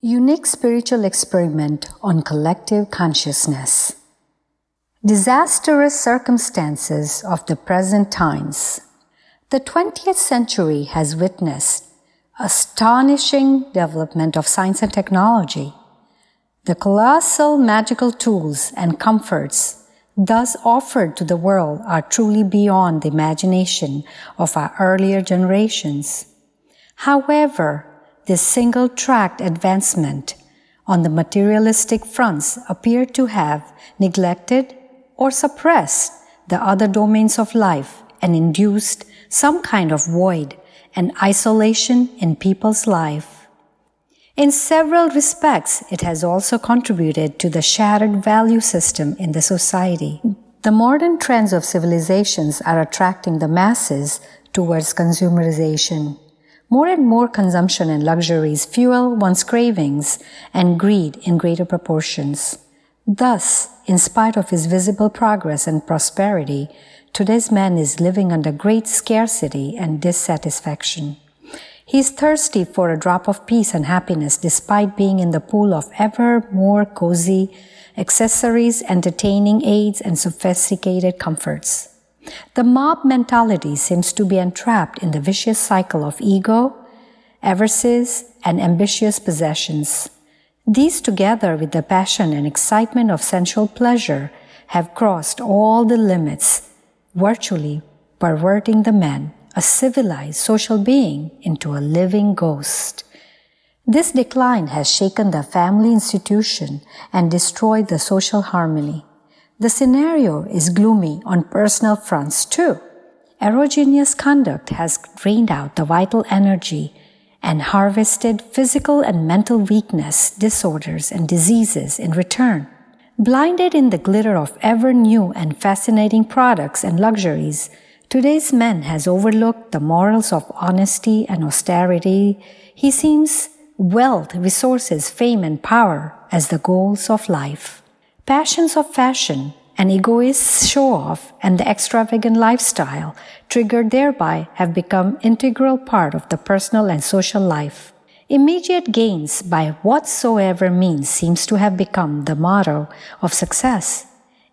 Unique spiritual experiment on collective consciousness. Disastrous circumstances of the present times. The 20th century has witnessed astonishing development of science and technology. The colossal magical tools and comforts thus offered to the world are truly beyond the imagination of our earlier generations. However, this single-tracked advancement on the materialistic fronts appear to have neglected or suppressed the other domains of life and induced some kind of void and isolation in people's life. In several respects, it has also contributed to the shattered value system in the society. The modern trends of civilizations are attracting the masses towards consumerization. More and more consumption and luxuries fuel one's cravings and greed in greater proportions. Thus, in spite of his visible progress and prosperity, today's man is living under great scarcity and dissatisfaction. He is thirsty for a drop of peace and happiness despite being in the pool of ever more cozy accessories, entertaining aids, and sophisticated comforts. The mob mentality seems to be entrapped in the vicious cycle of ego, avarice, and ambitious possessions. These, together with the passion and excitement of sensual pleasure, have crossed all the limits, virtually perverting the man, a civilized social being, into a living ghost. This decline has shaken the family institution and destroyed the social harmony. The scenario is gloomy on personal fronts too. Erogenous conduct has drained out the vital energy and harvested physical and mental weakness, disorders, and diseases in return. Blinded in the glitter of ever new and fascinating products and luxuries, today's man has overlooked the morals of honesty and austerity. He sees wealth, resources, fame, and power as the goals of life. Passions of fashion, an egoist show-off, and the extravagant lifestyle triggered thereby have become integral part of the personal and social life. Immediate gains by whatsoever means seems to have become the motto of success.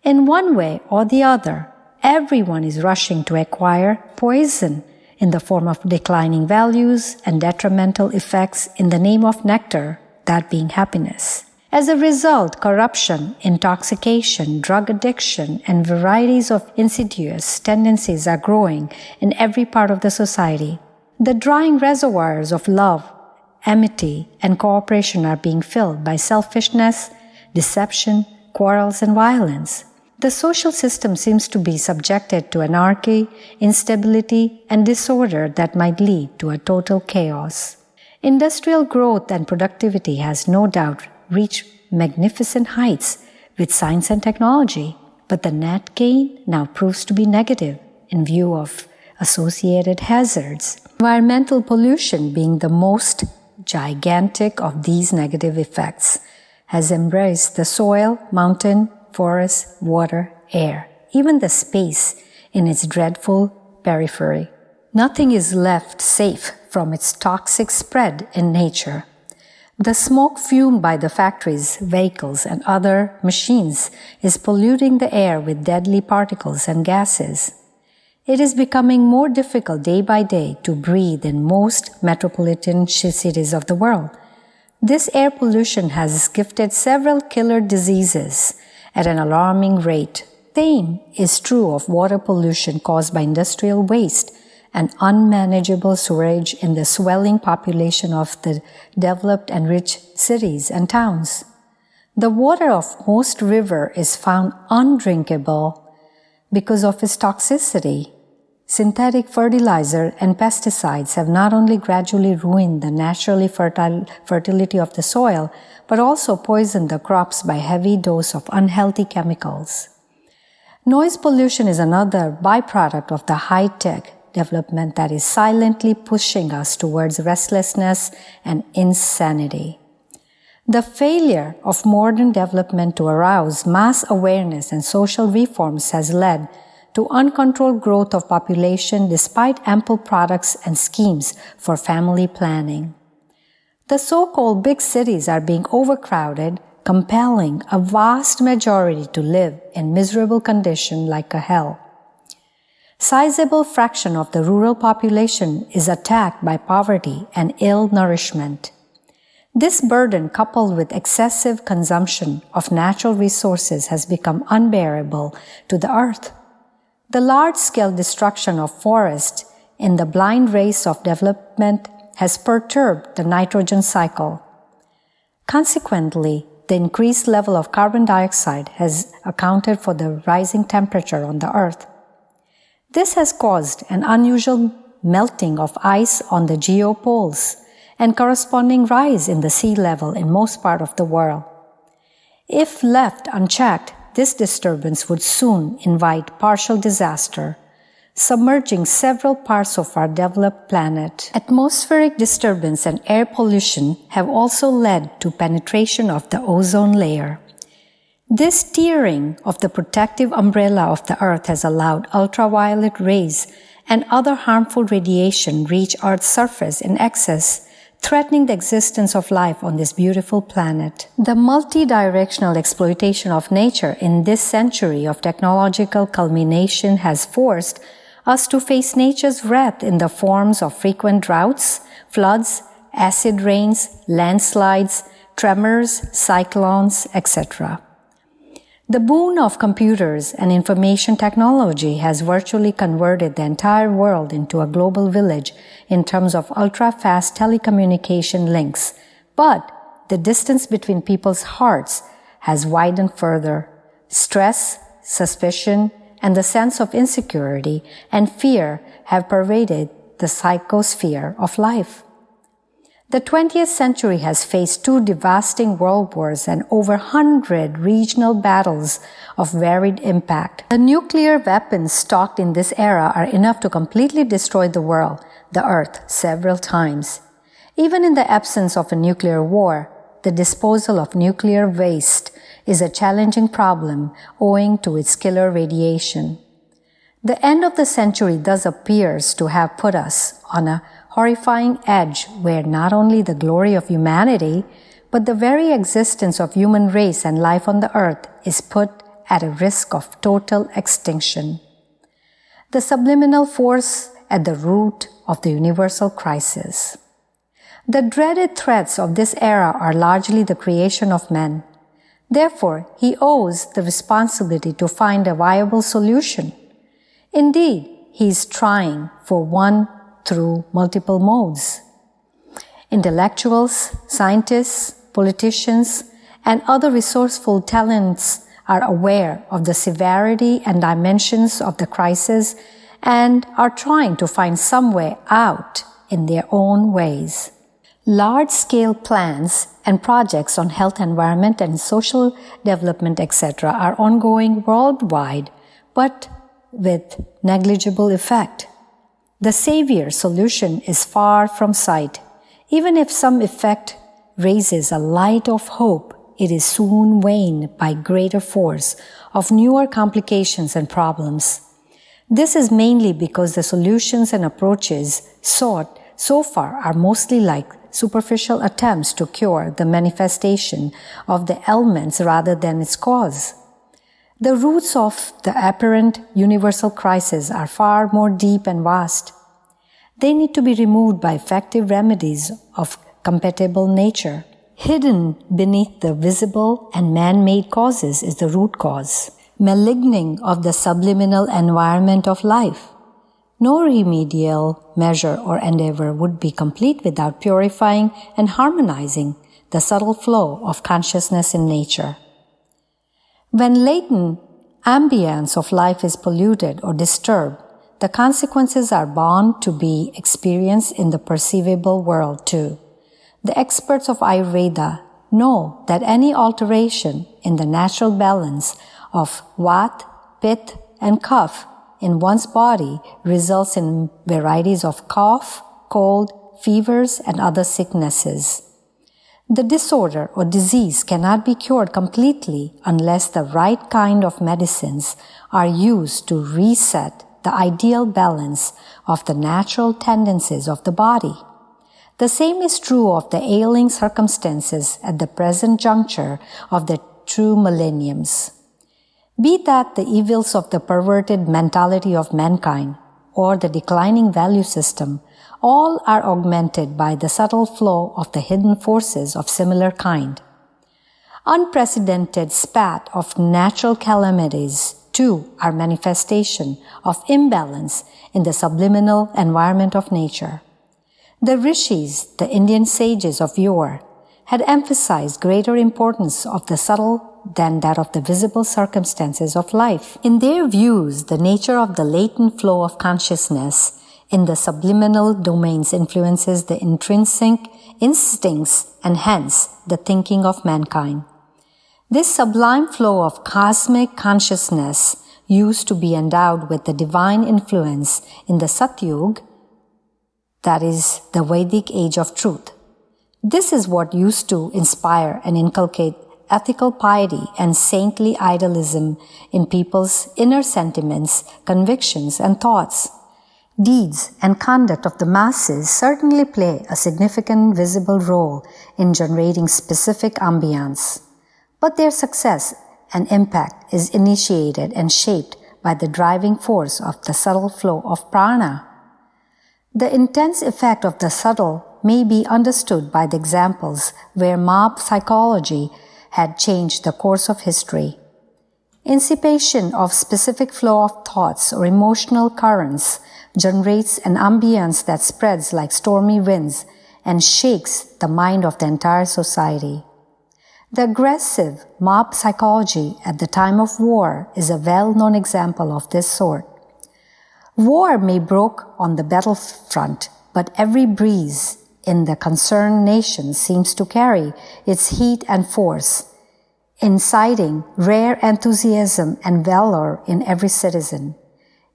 In one way or the other, everyone is rushing to acquire poison in the form of declining values and detrimental effects in the name of nectar, that being happiness. As a result, corruption, intoxication, drug addiction, and varieties of insidious tendencies are growing in every part of the society. The drying reservoirs of love, amity, and cooperation are being filled by selfishness, deception, quarrels, and violence. The social system seems to be subjected to anarchy, instability, and disorder that might lead to a total chaos. Industrial growth and productivity has no doubt reached magnificent heights with science and technology, but the net gain now proves to be negative in view of associated hazards. Environmental pollution, being the most gigantic of these negative effects, has embraced the soil, mountain, forest, water, air, even the space in its dreadful periphery. Nothing is left safe from its toxic spread in nature. The smoke fumed by the factories, vehicles, and other machines is polluting the air with deadly particles and gases. It is becoming more difficult day by day to breathe in most metropolitan cities of the world. This air pollution has gifted several killer diseases at an alarming rate. Same is true of water pollution caused by industrial waste and unmanageable sewerage in the swelling population of the developed and rich cities and towns. The water of most rivers is found undrinkable because of its toxicity. Synthetic fertilizer and pesticides have not only gradually ruined the naturally fertility of the soil, but also poisoned the crops by heavy dose of unhealthy chemicals. Noise pollution is another byproduct of the high-tech development that is silently pushing us towards restlessness and insanity. The failure of modern development to arouse mass awareness and social reforms has led to uncontrolled growth of population despite ample products and schemes for family planning. The so-called big cities are being overcrowded, compelling a vast majority to live in miserable condition like a hell. Sizable fraction of the rural population is attacked by poverty and ill nourishment. This burden, coupled with excessive consumption of natural resources, has become unbearable to the earth. The large-scale destruction of forests in the blind race of development has perturbed the nitrogen cycle. Consequently, the increased level of carbon dioxide has accounted for the rising temperature on the earth. This has caused an unusual melting of ice on the geopoles and corresponding rise in the sea level in most parts of the world. If left unchecked, this disturbance would soon invite partial disaster, submerging several parts of our developed planet. Atmospheric disturbance and air pollution have also led to penetration of the ozone layer. This tearing of the protective umbrella of the earth has allowed ultraviolet rays and other harmful radiation reach Earth's surface in excess, threatening the existence of life on this beautiful planet. The multi-directional exploitation of nature in this century of technological culmination has forced us to face nature's wrath in the forms of frequent droughts, floods, acid rains, landslides, tremors, cyclones, etc. The boon of computers and information technology has virtually converted the entire world into a global village in terms of ultra-fast telecommunication links, but the distance between people's hearts has widened further. Stress, suspicion, and the sense of insecurity and fear have pervaded the psychosphere of life. The 20th century has faced 2 devastating world wars and over 100 regional battles of varied impact. The nuclear weapons stocked in this era are enough to completely destroy the world, the earth, several times. Even in the absence of a nuclear war, the disposal of nuclear waste is a challenging problem owing to its killer radiation. The end of the century thus appears to have put us on a horrifying edge where not only the glory of humanity, but the very existence of human race and life on the earth is put at a risk of total extinction. The subliminal force at the root of the universal crisis. The dreaded threats of this era are largely the creation of man. Therefore, he owes the responsibility to find a viable solution. Indeed, he is trying for one through multiple modes. Intellectuals, scientists, politicians, and other resourceful talents are aware of the severity and dimensions of the crisis and are trying to find some way out in their own ways. Large-scale plans and projects on health, environment, and social development, etc. are ongoing worldwide, but with negligible effect. The savior solution is far from sight. Even if some effect raises a light of hope, it is soon waned by greater force of newer complications and problems. This is mainly because the solutions and approaches sought so far are mostly like superficial attempts to cure the manifestation of the ailments rather than its cause. The roots of the apparent universal crisis are far more deep and vast. They need to be removed by effective remedies of compatible nature. Hidden beneath the visible and man-made causes is the root cause, maligning of the subliminal environment of life. No remedial measure or endeavor would be complete without purifying and harmonizing the subtle flow of consciousness in nature. When latent ambience of life is polluted or disturbed, the consequences are bound to be experienced in the perceivable world too. The experts of Ayurveda know that any alteration in the natural balance of Vata, Pitta, and Kapha in one's body results in varieties of cough, cold, fevers, and other sicknesses. The disorder or disease cannot be cured completely unless the right kind of medicines are used to reset the ideal balance of the natural tendencies of the body. The same is true of the ailing circumstances at the present juncture of the true millenniums. Be that the evils of the perverted mentality of mankind or the declining value system, all are augmented by the subtle flow of the hidden forces of similar kind. Unprecedented spat of natural calamities, too, are manifestation of imbalance in the subliminal environment of nature. The rishis, the Indian sages of yore, had emphasized greater importance of the subtle than that of the visible circumstances of life. In their views, the nature of the latent flow of consciousness in the subliminal domains influences the intrinsic instincts and hence the thinking of mankind. This sublime flow of cosmic consciousness used to be endowed with the divine influence in the Satyug, that is, the Vedic age of truth. This is what used to inspire and inculcate ethical piety and saintly idealism in people's inner sentiments, convictions, and thoughts. Deeds and conduct of the masses certainly play a significant visible role in generating specific ambience, but their success and impact is initiated and shaped by the driving force of the subtle flow of prana. The intense effect of the subtle may be understood by the examples where mob psychology had changed the course of history. Incipation of specific flow of thoughts or emotional currents generates an ambience that spreads like stormy winds and shakes the mind of the entire society. The aggressive mob psychology at the time of war is a well-known example of this sort. War may break on the battlefront, but every breeze in the concerned nation seems to carry its heat and force, inciting rare enthusiasm and valor in every citizen.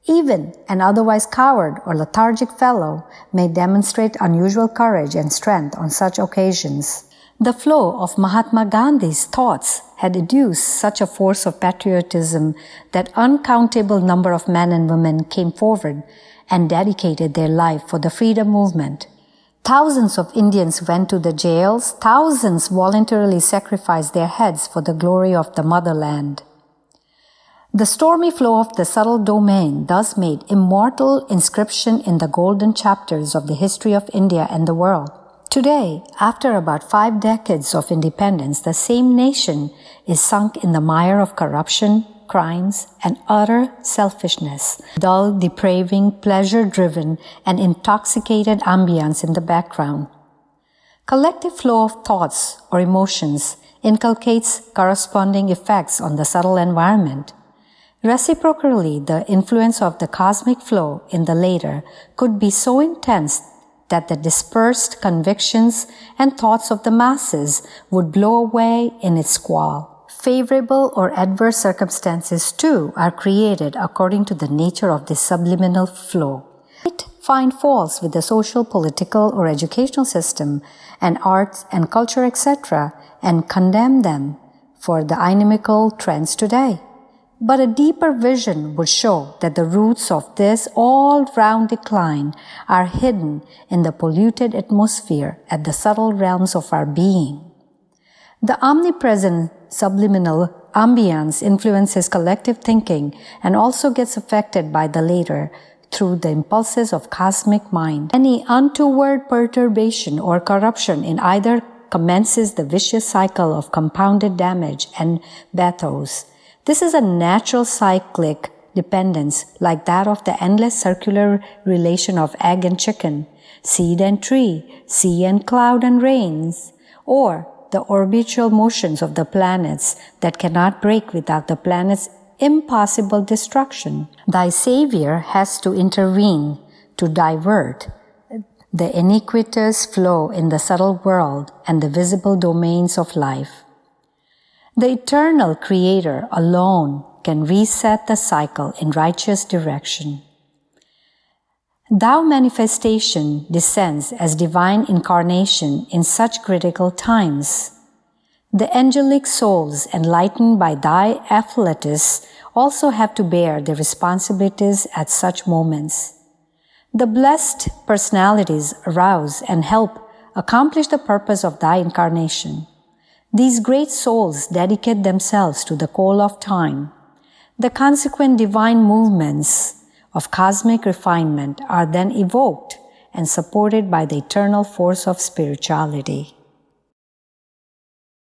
Even an otherwise coward or lethargic fellow may demonstrate unusual courage and strength on such occasions. The flow of Mahatma Gandhi's thoughts had educed such a force of patriotism that uncountable number of men and women came forward and dedicated their life for the freedom movement. Thousands of Indians went to the jails, thousands voluntarily sacrificed their heads for the glory of the motherland. The stormy flow of the subtle domain thus made immortal inscription in the golden chapters of the history of India and the world. Today, after about 5 decades of independence, the same nation is sunk in the mire of corruption, crimes, and utter selfishness, dull, depraving, pleasure-driven, and intoxicated ambience in the background. Collective flow of thoughts or emotions inculcates corresponding effects on the subtle environment. Reciprocally, the influence of the cosmic flow in the later could be so intense that the dispersed convictions and thoughts of the masses would blow away in its squall. Favorable or adverse circumstances, too, are created according to the nature of this subliminal flow. It find faults with the social, political, or educational system, and arts and culture, etc., and condemn them for the inimical trends today. But a deeper vision would show that the roots of this all-round decline are hidden in the polluted atmosphere at the subtle realms of our being. The omnipresent subliminal ambience influences collective thinking and also gets affected by the later through the impulses of cosmic mind. Any untoward perturbation or corruption in either commences the vicious cycle of compounded damage and bathos. This is a natural cyclic dependence like that of the endless circular relation of egg and chicken, seed and tree, sea and cloud and rains, or the orbital motions of the planets that cannot break without the planet's impossible destruction. Thy Savior has to intervene to divert the iniquitous flow in the subtle world and the visible domains of life. The eternal Creator alone can reset the cycle in righteous direction. Thou manifestation descends as divine incarnation in such critical times. The angelic souls enlightened by thy afflatus also have to bear their responsibilities at such moments. The blessed personalities arouse and help accomplish the purpose of thy incarnation. These great souls dedicate themselves to the call of time. The consequent divine movements of cosmic refinement are then evoked and supported by the eternal force of spirituality.